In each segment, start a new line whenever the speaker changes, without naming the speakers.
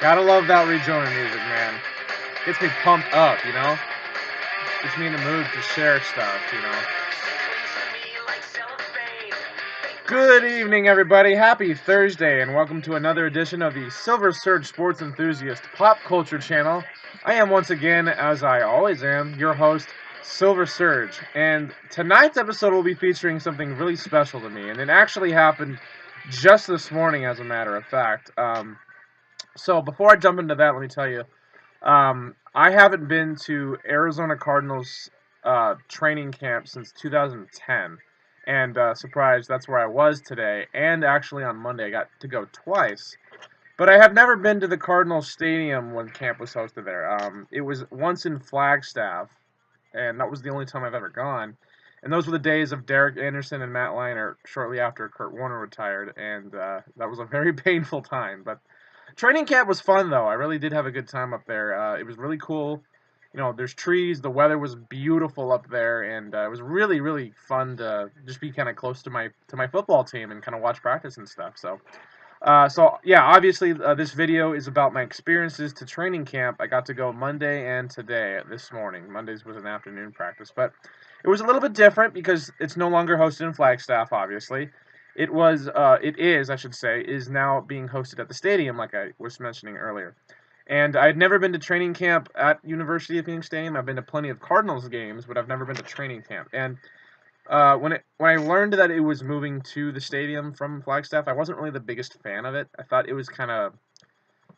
Gotta love that rejoinder music, man. Gets me pumped up, you know? Gets me in the mood to share stuff, you know? Good evening, everybody. Happy Thursday, and welcome to another edition of the Silver Surge Sports Enthusiast Pop Culture Channel. I am once again, as I always am, your host, Silver Surge. And tonight's episode will be featuring something really special to me, and it actually happened just this morning, as a matter of fact. So before I jump into that, let me tell you, I haven't been to Arizona Cardinals training camp since 2010. And surprise, that's where I was today. And actually on Monday, I got to go twice. But I have never been to the Cardinals Stadium when camp was hosted there. It was once in Flagstaff, and that was the only time I've ever gone. And those were the days of Derek Anderson and Matt Leinart shortly after Kurt Warner retired, and that was a very painful time. But training camp was fun, though. I really did have a good time up there. It was really cool. You know, there's trees. The weather was beautiful up there, and it was really, really fun to just be kind of close to my football team and kind of watch practice and stuff. So yeah, obviously this video is about my experiences to training camp. I got to go Monday and today, this morning. Mondays was an afternoon practice, but it was a little bit different because it's no longer hosted in Flagstaff, obviously. It is, I should say, is now being hosted at the stadium, like I was mentioning earlier. And I had never been to training camp at University of Phoenix Stadium. I've been to plenty of Cardinals games, but I've never been to training camp. And when I learned that it was moving to the stadium from Flagstaff, I wasn't really the biggest fan of it. I thought it was kind of,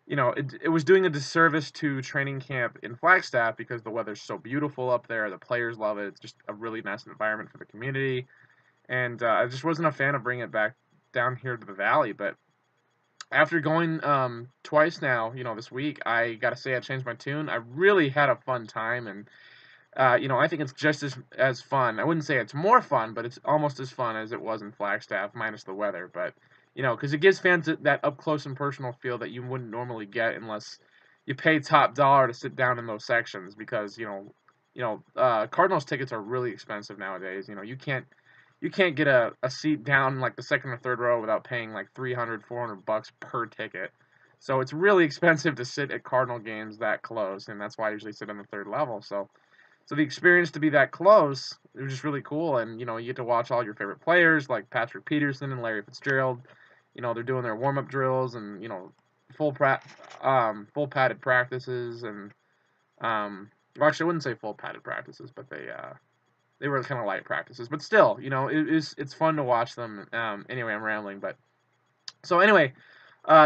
it was doing a disservice to training camp in Flagstaff because the weather's so beautiful up there. The players love it. It's just a really nice environment for the community. And I just wasn't a fan of bringing it back down here to the valley. But after going twice now, this week, I got to say I changed my tune. I really had a fun time, and I think it's just as fun. I wouldn't say it's more fun, but it's almost as fun as it was in Flagstaff, minus the weather. But because it gives fans that up close and personal feel that you wouldn't normally get unless you pay top dollar to sit down in those sections. Because Cardinals tickets are really expensive nowadays. You can't get a seat down like the second or third row without paying like $300-$400 per ticket. So it's really expensive to sit at Cardinal games that close, and that's why I usually sit on the third level. So the experience to be that close, it was just really cool, and you get to watch all your favorite players like Patrick Peterson and Larry Fitzgerald. They're doing their warm-up drills and full padded practices and well, actually I wouldn't say full padded practices, but they were kind of light practices, but still, it's fun to watch them. Anyway, I'm rambling, but so anyway,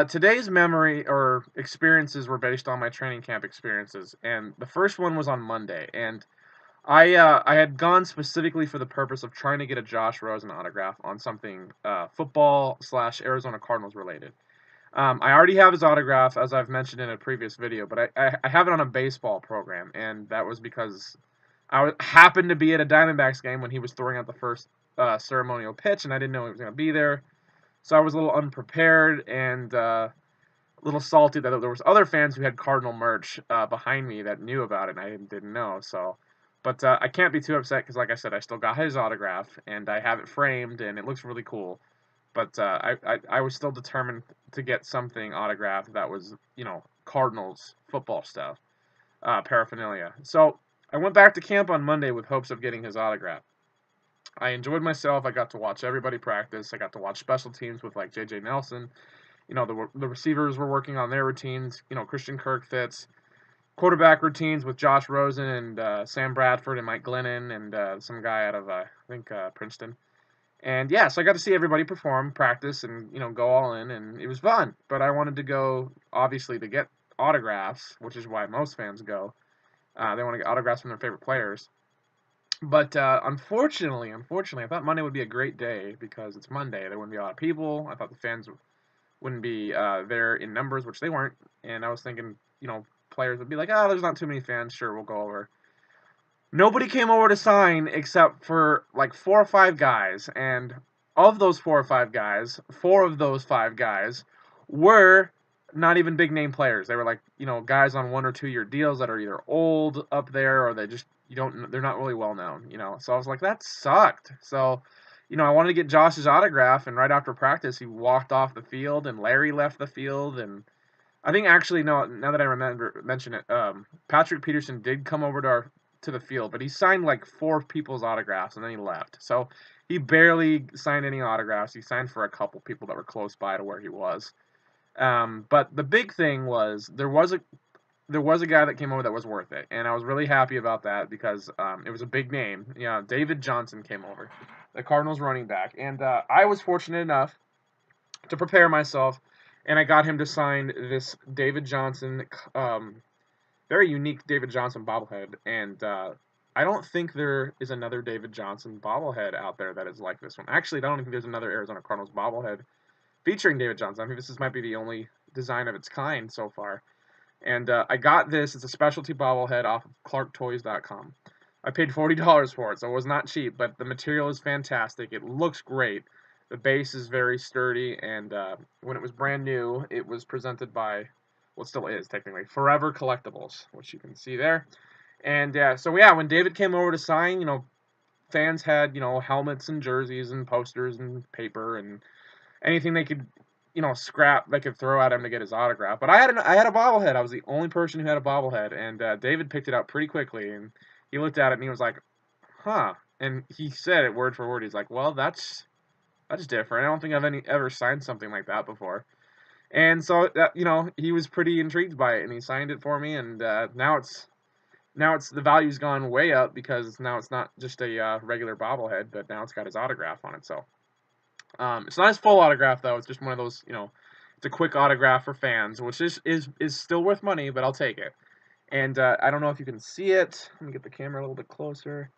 today's memory or experiences were based on my training camp experiences, and the first one was on Monday, and I had gone specifically for the purpose of trying to get a Josh Rosen autograph on something football/Arizona Cardinals related. I already have his autograph, as I've mentioned in a previous video, but I have it on a baseball program, and that was because happened to be at a Diamondbacks game when he was throwing out the first ceremonial pitch, and I didn't know he was going to be there. So I was a little unprepared and a little salty that there was other fans who had Cardinal merch behind me that knew about it, and I didn't know. But I can't be too upset because, like I said, I still got his autograph, and I have it framed, and it looks really cool. But I was still determined to get something autographed that was, Cardinals football stuff, paraphernalia. So I went back to camp on Monday with hopes of getting his autograph. I enjoyed myself. I got to watch everybody practice. I got to watch special teams with like J.J. Nelson. The receivers were working on their routines. Christian Kirk fits. Quarterback routines with Josh Rosen and Sam Bradford and Mike Glennon and some guy out of, I think, Princeton. And yeah, so I got to see everybody perform, practice, and, go all in, and it was fun. But I wanted to go, obviously, to get autographs, which is why most fans go. They want to get autographs from their favorite players. But unfortunately, I thought Monday would be a great day because it's Monday. There wouldn't be a lot of people. I thought the fans wouldn't be there in numbers, which they weren't. And I was thinking, players would be like, oh, there's not too many fans. Sure, we'll go over. Nobody came over to sign except for like 4 or 5 guys. And of those 4 or 5 guys, 4 of those 5 guys were not even big name players. They were like, guys on 1 or 2 year deals that are either old up there or they're not really well known, So I was like, that sucked. So, I wanted to get Josh's autograph, and right after practice, he walked off the field, and Larry left the field, and I think actually no. Now that I mention it, Patrick Peterson did come over to the field, but he signed like 4 people's autographs and then he left. So he barely signed any autographs. He signed for a couple people that were close by to where he was. But the big thing was there was a guy that came over that was worth it, and I was really happy about that because it was a big name. David Johnson came over, the Cardinals running back, and I was fortunate enough to prepare myself, and I got him to sign this David Johnson, very unique David Johnson bobblehead, and I don't think there is another David Johnson bobblehead out there that is like this one. Actually, I don't think there's another Arizona Cardinals bobblehead featuring David Johnson. I think this might be the only design of its kind so far. And I got this. It's a specialty bobblehead off of ClarkToys.com. I paid $40 for it, so it was not cheap, but the material is fantastic. It looks great. The base is very sturdy, and when it was brand new, it was presented by, well, it still is technically, Forever Collectibles, which you can see there. And so yeah, when David came over to sign, fans had helmets and jerseys and posters and paper and anything they could scrap they could throw at him to get his autograph. But I had a bobblehead. I was the only person who had a bobblehead, and David picked it up pretty quickly, and he looked at it and he was like, "Huh." And he said it word for word. He's like, "Well, that's different. I don't think I've ever signed something like that before." And so that he was pretty intrigued by it, and he signed it for me. And now it's the value's gone way up because now it's not just a regular bobblehead, but now it's got his autograph on it. So it's not his full autograph though. It's just one of those, it's a quick autograph for fans, which is still worth money, but I'll take it. And I don't know if you can see it. Let me get the camera a little bit closer.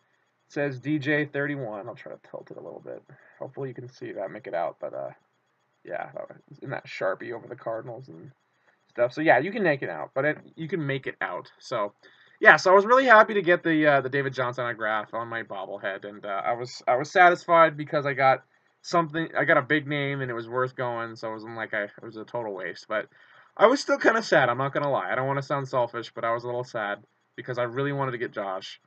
It says DJ31. I'll try to tilt it a little bit. Hopefully you can see that, make it out. But yeah, in that Sharpie over the Cardinals and stuff. So yeah, you can make it out, but you can make it out. So yeah, so I was really happy to get the David Johnson autograph on my bobblehead, and I was satisfied because I got a big name and it was worth going, so it wasn't like it was a total waste. But I was still kind of sad, I'm not gonna lie. I don't want to sound selfish, but I was a little sad because I really wanted to get Josh.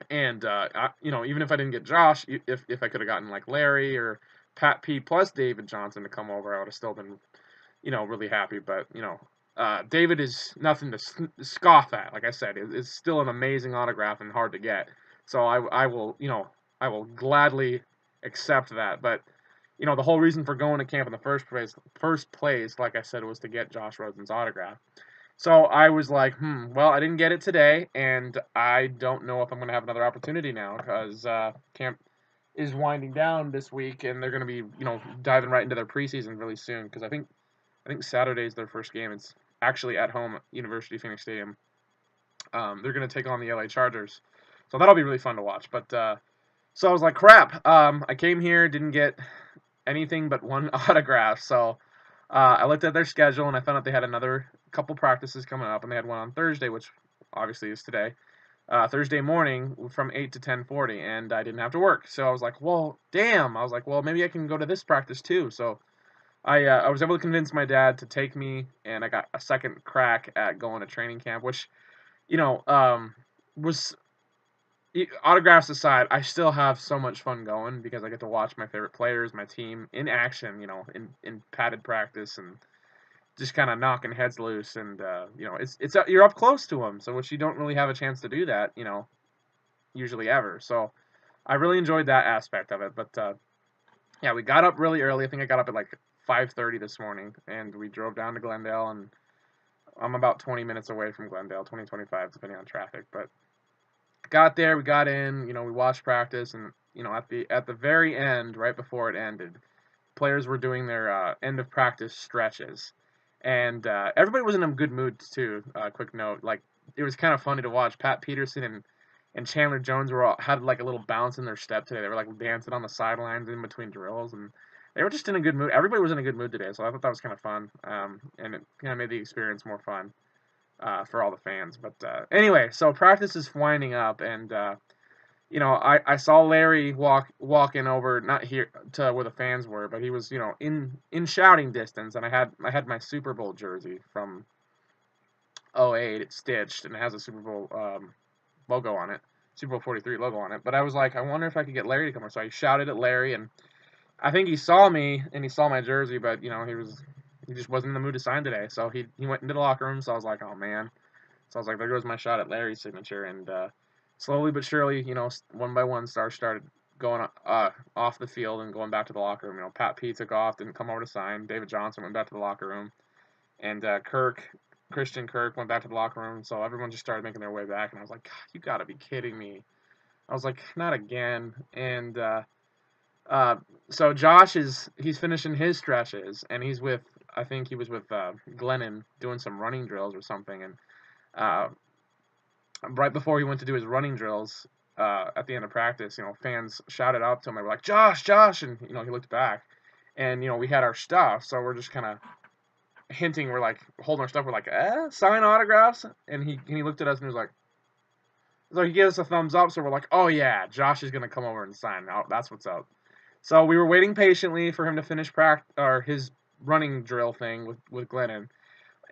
And even if I didn't get Josh, if I could have gotten like Larry or Pat P plus David Johnson to come over, I would have still been really happy. But David is nothing to scoff at. Like I said, it's still an amazing autograph and hard to get. So I will gladly accept that. But the whole reason for going to camp in the first place, like I said, was to get Josh Rosen's autograph. So I was like, well, I didn't get it today, and I don't know if I'm going to have another opportunity now because camp is winding down this week, and they're going to be, diving right into their preseason really soon because I think Saturday is their first game. It's actually at home at University of Phoenix Stadium. They're going to take on the LA Chargers, so that'll be really fun to watch. But so I was like, crap. I came here, didn't get anything but one autograph, so I looked at their schedule and I found out they had another couple practices coming up, and they had one on Thursday, which obviously is today. Thursday morning from 8 to 10:40, and I didn't have to work. So I was like, well, damn. I was like, well, maybe I can go to this practice too. So I was able to convince my dad to take me, and I got a second crack at going to training camp, which, was, autographs aside, I still have so much fun going because I get to watch my favorite players, my team, in action, in padded practice and just kind of knocking heads loose, and it's you're up close to them, so which you don't really have a chance to do that, usually ever. So I really enjoyed that aspect of it. But yeah, we got up really early. I think I got up at like 5:30 this morning, and we drove down to Glendale, and I'm about 20 minutes away from Glendale, 20-25 depending on traffic. But got there, we got in, we watched practice, and at the very end, right before it ended, players were doing their end of practice stretches. And everybody was in a good mood too. Quick note, like it was kind of funny to watch. Pat Peterson and Chandler Jones had like a little bounce in their step today. They were like dancing on the sidelines in between drills, and they were just in a good mood. Everybody was in a good mood today, so I thought that was kind of fun. And it kind of made the experience more fun for all the fans. But anyway, so practice is winding up, and I saw Larry walking over, not here to where the fans were, but he was, in shouting distance, and I had my Super Bowl jersey from '08. It's stitched and it has a Super Bowl logo on it, Super Bowl 43 logo on it. But I was like, I wonder if I could get Larry to come over. So I shouted at Larry, and I think he saw me and he saw my jersey, but he he just wasn't in the mood to sign today. So he went into the locker room. So I was like, oh man. So I was like, there goes my shot at Larry's signature. And slowly but surely, one by one, stars started going off the field and going back to the locker room. Pat P took off, didn't come over to sign. David Johnson went back to the locker room, and Christian Kirk went back to the locker room. So everyone just started making their way back, and I was like, God, you got to be kidding me. I was like, not again. And uh, so he's finishing his stretches, and I think he was with Glennon doing some running drills or something, and uh, right before he went to do his running drills at the end of practice, fans shouted out to him. They were like, Josh, Josh, and he looked back, and we had our stuff, so we're just kind of hinting, we're like holding our stuff, we're like, sign autographs, and he looked at us and he was like. So he gave us a thumbs up, so we're like, oh yeah, Josh is gonna come over and sign. Oh, that's what's up. So we were waiting patiently for him to finish his running drill thing with Glennon.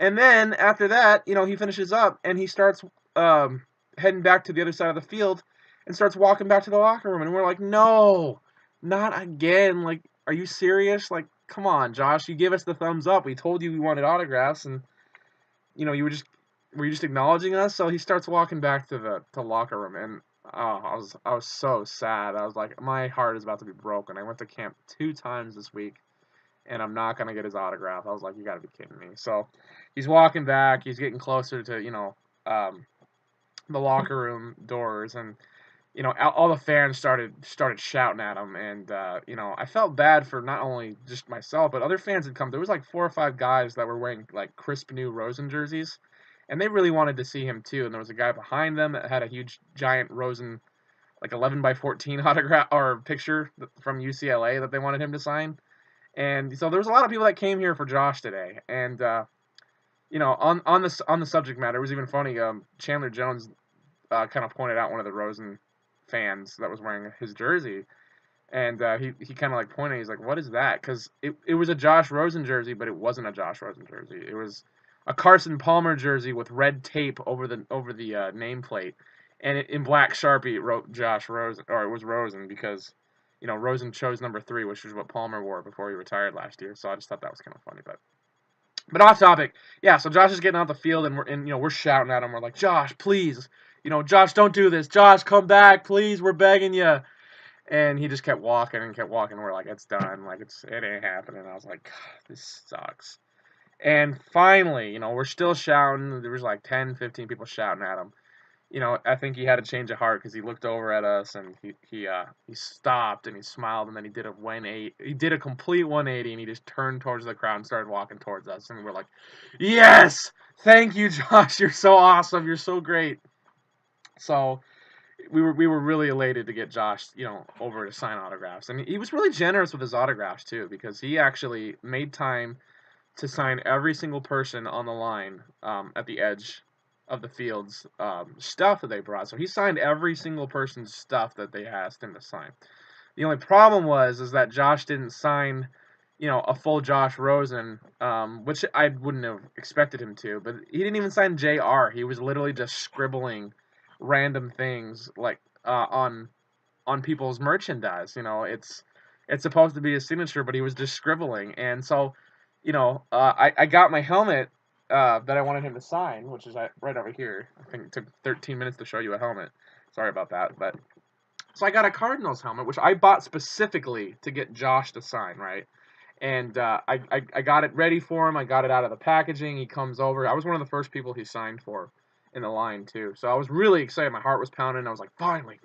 And then after that, he finishes up and he starts heading back to the other side of the field and starts walking back to the locker room. And we're like, no, not again. Like, are you serious? Like, come on, Josh. You gave us the thumbs up. We told you we wanted autographs, and you were you just acknowledging us? So he starts walking back to the locker room, and oh, I was so sad. I was like, my heart is about to be broken. I went to camp 2 times this week, and I'm not gonna get his autograph. I was like, you gotta be kidding me. So he's walking back. He's getting closer to the locker room doors, and all the fans started shouting at him, and I felt bad for not only just myself, but other fans had come. There was like 4 or 5 guys that were wearing like crisp new Rosen jerseys, and they really wanted to see him too. And there was a guy behind them that had a huge giant Rosen like 11 by 14 autograph or picture from UCLA that they wanted him to sign. And so there was a lot of people that came here for Josh today, and on the subject matter, it was even funny. Chandler Jones kind of pointed out one of the Rosen fans that was wearing his jersey, and he kind of like pointed. He's like, "What is that?" Because it was a Josh Rosen jersey, but it wasn't a Josh Rosen jersey. It was a Carson Palmer jersey with red tape over the nameplate, and in black Sharpie it wrote Josh Rosen, or it was Rosen because Rosen chose number 3, which was what Palmer wore before he retired last year. So I just thought that was kind of funny, but off topic. Yeah, so Josh is getting out the field, and we're shouting at him. We're like, Josh, please, Josh, don't do this. Josh, come back, please. We're begging you. And he just kept walking and kept walking. We're like, it's done. Like, it ain't happening. I was like, this sucks. And finally, we're still shouting. There was like 10, 15 people shouting at him. I think he had a change of heart because he looked over at us and he stopped and he smiled, and then he did a complete 180, and he just turned towards the crowd and started walking towards us, and we're like, yes, thank you, Josh, you're so awesome, you're so great. So we were really elated to get Josh, over to sign autographs, and he was really generous with his autographs too, because he actually made time to sign every single person on the line at the edge of the field's stuff that they brought. So he signed every single person's stuff that they asked him to sign. The only problem is that Josh didn't sign, a full Josh Rosen, which I wouldn't have expected him to. But he didn't even sign JR. He was literally just scribbling random things like on people's merchandise. It's supposed to be a signature, but he was just scribbling. And so, I got my helmet that I wanted him to sign, which is right over here. I think it took 13 minutes to show you a helmet. Sorry about that, but so I got a Cardinals helmet, which I bought specifically to get Josh to sign, right? And I got it ready for him. I got it out of the packaging. He comes over. I was one of the first people he signed for in the line too, so I was really excited. My heart was pounding. I was like, finally,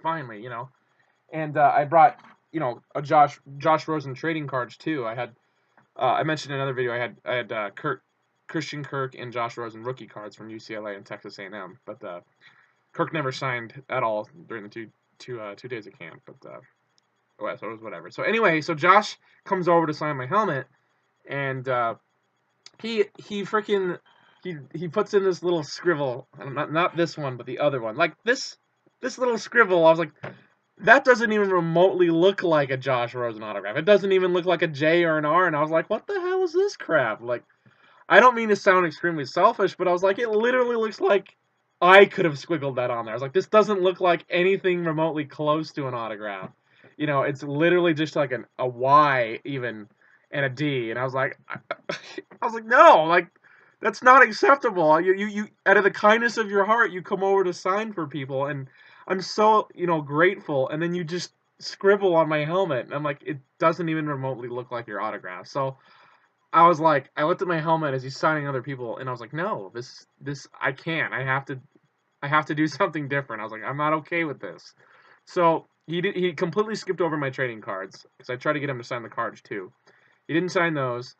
And I brought a Josh Rosen trading cards too. I mentioned in another video I had Christian Kirk and Josh Rosen rookie cards from UCLA and Texas A&M, but Kirk never signed at all during the two days of camp. But so it was whatever. So anyway, so Josh comes over to sign my helmet, and he puts in this little scribble, not this one, but the other one, like this little scribble. I was like, that doesn't even remotely look like a Josh Rosen autograph. It doesn't even look like a J or an R. And I was like, what the hell is this crap? Like, I don't mean to sound extremely selfish, but I was like, it literally looks like I could have squiggled that on there. I was like, this doesn't look like anything remotely close to an autograph. It's literally just like a Y even. and a D, and I was like, no, like that's not acceptable. You out of the kindness of your heart, you come over to sign for people, and I'm so grateful, and then you just scribble on my helmet, and I'm like, it doesn't even remotely look like your autograph. So I was like, I looked at my helmet as he's signing other people, and I was like, no, this I can't. I have to do something different. I was like, I'm not okay with this. So he completely skipped over my trading cards because I tried to get him to sign the cards too. He didn't sign those.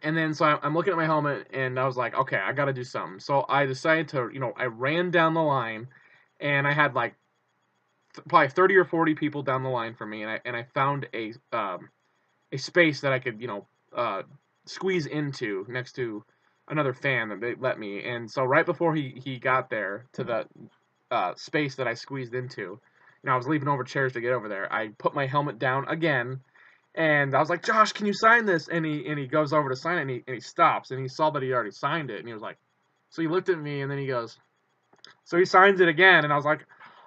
And then so I'm looking at my helmet and I was like, okay, I got to do something. So I decided to, I ran down the line and I had like probably 30 or 40 people down the line from me, and I found a space that I could, squeeze into next to another fan that they let me. And so right before he got there to the space that I squeezed into, I was leaving over chairs to get over there. I put my helmet down again, and I was like, Josh, can you sign this? And he goes over to sign it, and he stops, and he saw that he already signed it, and he was like, so he looked at me, and then he goes, so he signs it again, and I was like,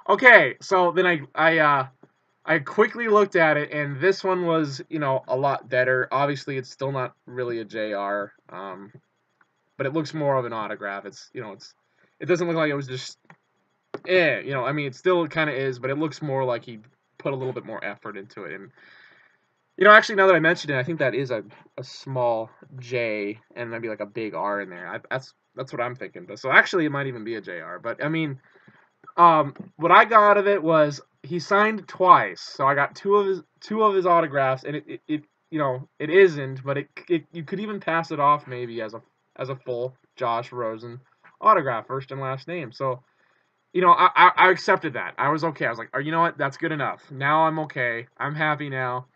okay. So then I quickly looked at it, and this one was, a lot better. Obviously, it's still not really a JR, but it looks more of an autograph. It doesn't look like it was just, I mean, it still kind of is, but it looks more like he put a little bit more effort into it. And, actually, now that I mentioned it, I think that is a small J and maybe like a big R in there. That's what I'm thinking. So actually, it might even be a JR. But I mean, what I got out of it was he signed twice, so I got two of his autographs, and it isn't, but it you could even pass it off maybe as a full Josh Rosen autograph, first and last name. So I accepted that. I was okay. I was like, oh, you know what? That's good enough. Now I'm okay. I'm happy now.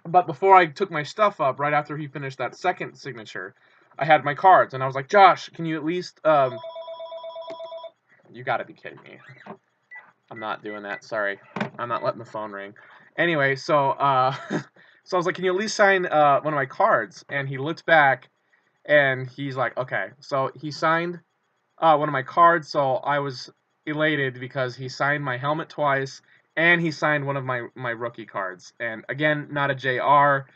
But before I took my stuff up, right after he finished that second signature, I had my cards, and I was like, Josh, can you at least you got to be kidding me. I'm not doing that. Sorry. I'm not letting the phone ring. Anyway, so so I was like, can you at least sign one of my cards? And he looked back, and he's like, okay. So he signed one of my cards, so I was elated because he signed my helmet twice, and he signed one of my rookie cards. And again, not a JR,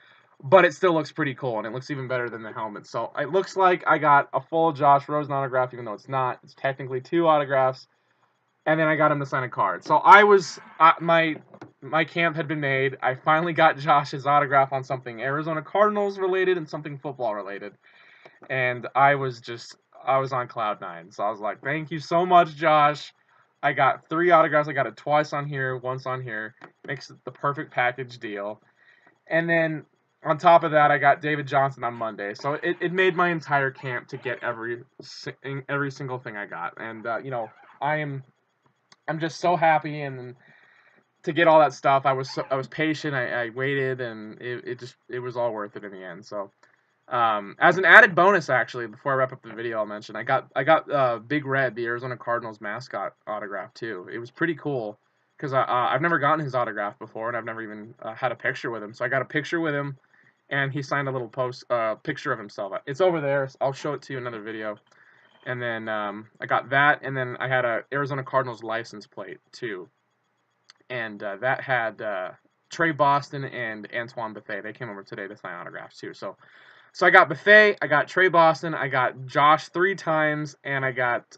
but it still looks pretty cool, and it looks even better than the helmet. So it looks like I got a full Josh Rosen autograph, even though it's not. It's technically two autographs. And then I got him to sign a card. So I was my camp had been made. I finally got Josh's autograph on something Arizona Cardinals related and something football related, and I was on cloud nine. So I was like, thank you so much, Josh. I got 3 autographs. I got it twice on here, once on here. Makes it the perfect package deal. And then on top of that, I got David Johnson on Monday. So it made my entire camp to get every single thing I got. And I'm just so happy, and to get all that stuff, I was patient. I waited, and it was all worth it in the end. So, as an added bonus, actually, before I wrap up the video, I'll mention I got Big Red, the Arizona Cardinals mascot, autograph too. It was pretty cool because I've never gotten his autograph before, and I've never even had a picture with him. So I got a picture with him, and he signed a little picture of himself. It's over there. I'll show it to you in another video. And then I got that, and then I had a Arizona Cardinals license plate too, and that had Trey Boston and Antoine Bethea. They came over today to sign autographs too. So I got Bethea, I got Trey Boston, I got Josh 3 times, and I got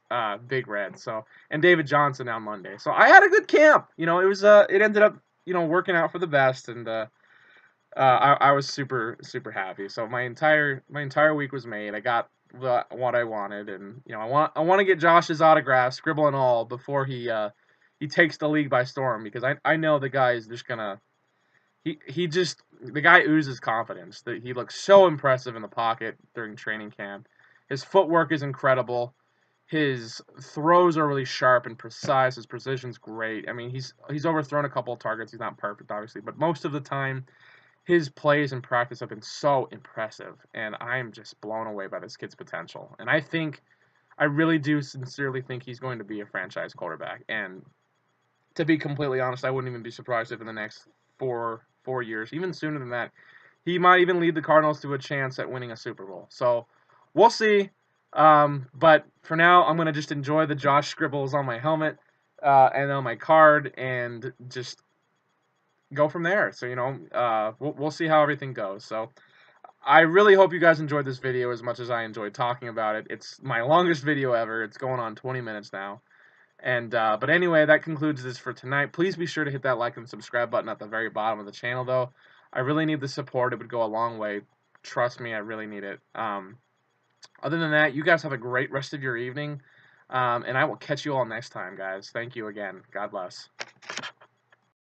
Big Red. So, and David Johnson on Monday. So I had a good camp. It was it ended up working out for the best, and I was super happy. So my entire week was made. I got what I wanted, and I want to get Josh's autograph, scribble and all, before he takes the league by storm, because I know the guy is just gonna the guy oozes confidence. That he looks so impressive in the pocket during training camp. His footwork is incredible. His throws are really sharp and precise. His precision's great. I mean, he's overthrown a couple of targets. He's not perfect, obviously, but most of the time, his plays in practice have been so impressive, and I'm just blown away by this kid's potential. And I really do sincerely think he's going to be a franchise quarterback. And to be completely honest, I wouldn't even be surprised if in the next four years, even sooner than that, he might even lead the Cardinals to a chance at winning a Super Bowl. So we'll see. But for now, I'm going to just enjoy the Josh scribbles on my helmet and on my card, and just go from there. So, we'll see how everything goes. So, I really hope you guys enjoyed this video as much as I enjoyed talking about it. It's my longest video ever. It's going on 20 minutes now. And but anyway, that concludes this for tonight. Please be sure to hit that like and subscribe button at the very bottom of the channel, though. I really need the support. It would go a long way. Trust me, I really need it. Other than that, you guys have a great rest of your evening. And I will catch you all next time, guys. Thank you again. God bless.